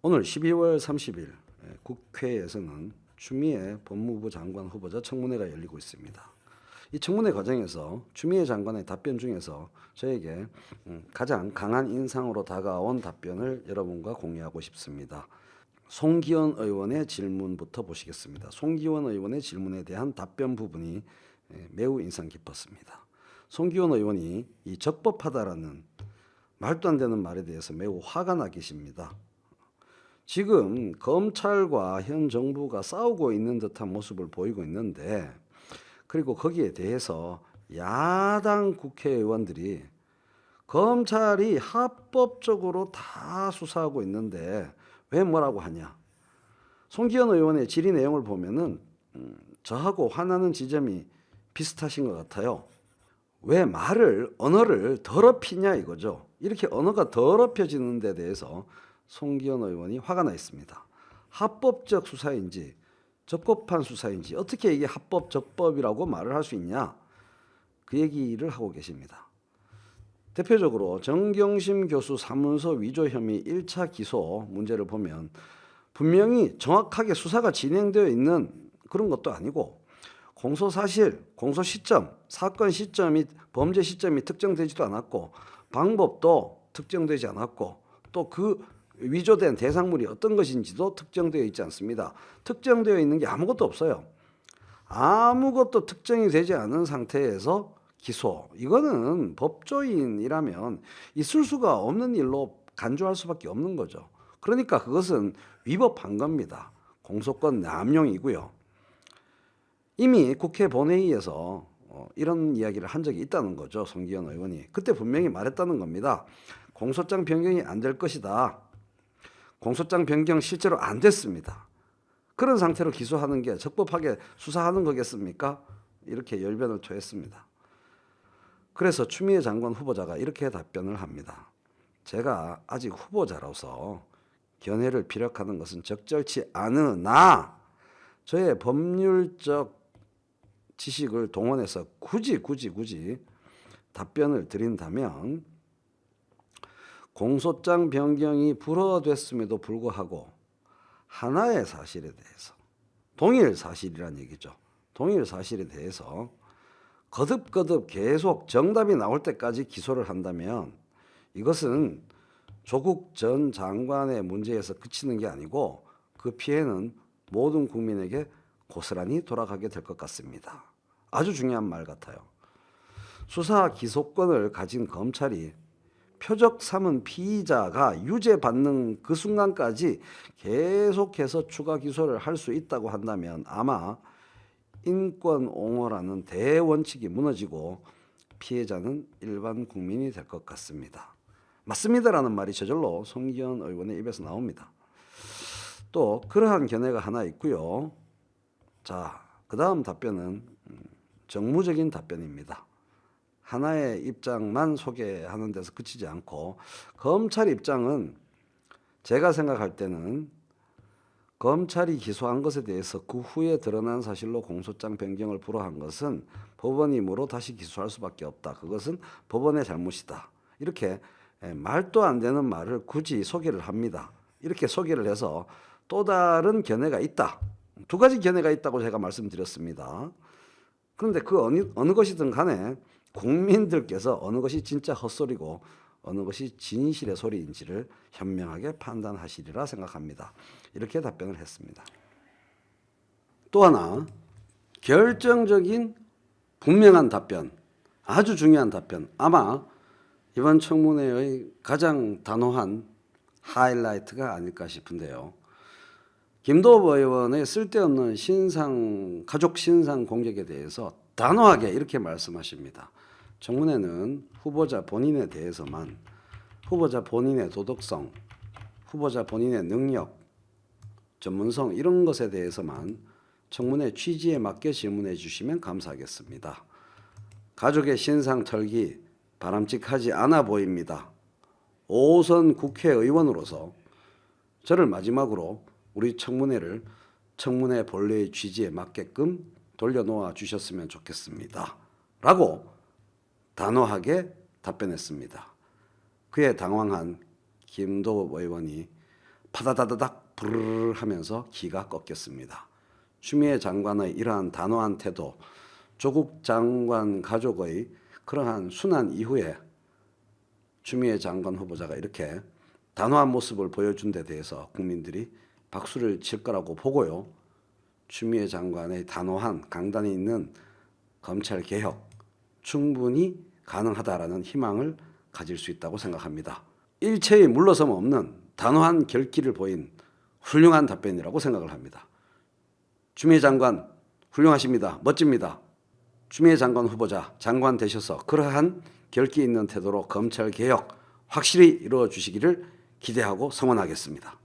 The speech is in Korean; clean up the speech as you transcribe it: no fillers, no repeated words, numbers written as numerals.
오늘 12월 30일 국회에서는 추미애 법무부 장관 후보자 청문회가 열리고 있습니다. 이 청문회 과정에서 추미애 장관의 답변 중에서 저에게 가장 강한 인상으로 다가온 답변을 여러분과 공유하고 싶습니다. 송기원 의원의 질문부터 보시겠습니다. 송기원 의원의 질문에 대한 답변 부분이 매우 인상 깊었습니다. 송기원 의원이 이 적법하다라는 말도 안 되는 말에 대해서 매우 화가 나 계십니다. 지금 검찰과 현 정부가 싸우고 있는 듯한 모습을 보이고 있는데, 그리고 거기에 대해서 야당 국회의원들이 검찰이 합법적으로 다 수사하고 있는데 왜 뭐라고 하냐. 송기현 의원의 질의 내용을 보면은 저하고 화나는 지점이 비슷하신 것 같아요. 왜 언어를 더럽히냐 이거죠. 이렇게 언어가 더럽혀지는 데 대해서 송기현 의원이 화가 나 있습니다. 합법적 수사인지 적법한 수사인지 어떻게 이게 합법 적법이라고 말을 할 수 있냐, 그 얘기를 하고 계십니다. 대표적으로 정경심 교수 사문서 위조 혐의 1차 기소 문제를 보면 분명히 정확하게 수사가 진행되어 있는 그런 것도 아니고, 공소 사실, 공소 시점, 사건 시점이 범죄 시점이 특정되지도 않았고 방법도 특정되지 않았고 또 그 위조된 대상물이 어떤 것인지도 특정되어 있지 않습니다. 특정되어 있는 게 아무것도 없어요. 아무것도 특정이 되지 않은 상태에서 기소, 이거는 법조인이라면 있을 수가 없는 일로 간주할 수밖에 없는 거죠. 그러니까 그것은 위법한 겁니다. 공소권 남용이고요. 이미 국회 본회의에서 이런 이야기를 한 적이 있다는 거죠. 송기현 의원이. 그때 분명히 말했다는 겁니다. 공소장 변경이 안 될 것이다. 공소장 변경 실제로 안 됐습니다. 그런 상태로 기소하는 게 적법하게 수사하는 거겠습니까? 이렇게 열변을 토했습니다. 그래서 추미애 장관 후보자가 이렇게 답변을 합니다. 제가 아직 후보자로서 견해를 피력하는 것은 적절치 않으나 저의 법률적 지식을 동원해서 굳이 답변을 드린다면, 공소장 변경이 불허됐음에도 불구하고 하나의 사실에 대해서, 동일 사실이란 얘기죠. 동일 사실에 대해서 거듭 계속 정답이 나올 때까지 기소를 한다면 이것은 조국 전 장관의 문제에서 그치는 게 아니고 그 피해는 모든 국민에게 고스란히 돌아가게 될 것 같습니다. 아주 중요한 말 같아요. 수사 기소권을 가진 검찰이 표적 삼은 피의자가 유죄받는 그 순간까지 계속해서 추가 기소를 할 수 있다고 한다면 아마 인권 옹호라는 대원칙이 무너지고 피해자는 일반 국민이 될 것 같습니다. 맞습니다라는 말이 저절로 송기현 의원의 입에서 나옵니다. 또 그러한 견해가 하나 있고요. 자, 그 다음 답변은 정무적인 답변입니다. 하나의 입장만 소개하는 데서 그치지 않고, 검찰 입장은 제가 생각할 때는 검찰이 기소한 것에 대해서 그 후에 드러난 사실로 공소장 변경을 불허한 것은 법원이므로 다시 기소할 수밖에 없다. 그것은 법원의 잘못이다. 이렇게 말도 안 되는 말을 굳이 소개를 합니다. 이렇게 소개를 해서 또 다른 견해가 있다. 두 가지 견해가 있다고 제가 말씀드렸습니다. 그런데 그 어느 것이든 간에 국민들께서 어느 것이 진짜 헛소리고 어느 것이 진실의 소리인지를 현명하게 판단하시리라 생각합니다. 이렇게 답변을 했습니다. 또 하나 결정적인 분명한 답변, 아주 중요한 답변, 아마 이번 청문회의 가장 단호한 하이라이트가 아닐까 싶은데요. 김도읍 의원의 쓸데없는 가족 신상 공격에 대해서 단호하게 이렇게 말씀하십니다. 청문회는 후보자 본인에 대해서만, 후보자 본인의 도덕성, 후보자 본인의 능력, 전문성 이런 것에 대해서만 청문회 취지에 맞게 질문해 주시면 감사하겠습니다. 가족의 신상 털기 바람직하지 않아 보입니다. 5선 국회의원으로서 저를 마지막으로 우리 청문회 본래의 취지에 맞게끔 돌려놓아 주셨으면 좋겠습니다. 라고 단호하게 답변했습니다. 그에 당황한 김도읍 의원이 파다다다닥 부르르 하면서 기가 꺾였습니다. 추미애 장관의 이러한 단호한 태도, 조국 장관 가족의 그러한 순환 이후에 추미애 장관 후보자가 이렇게 단호한 모습을 보여준 데 대해서 국민들이 박수를 칠 거라고 보고요. 추미애 장관의 단호한 강단이 있는 검찰 개혁 충분히 가능하다라는 희망을 가질 수 있다고 생각합니다. 일체의 물러섬 없는 단호한 결기를 보인 훌륭한 답변이라고 생각을 합니다. 추미애 장관 훌륭하십니다. 멋집니다. 추미애 장관 후보자 장관 되셔서 그러한 결기 있는 태도로 검찰 개혁 확실히 이루어 주시기를 기대하고 성원하겠습니다.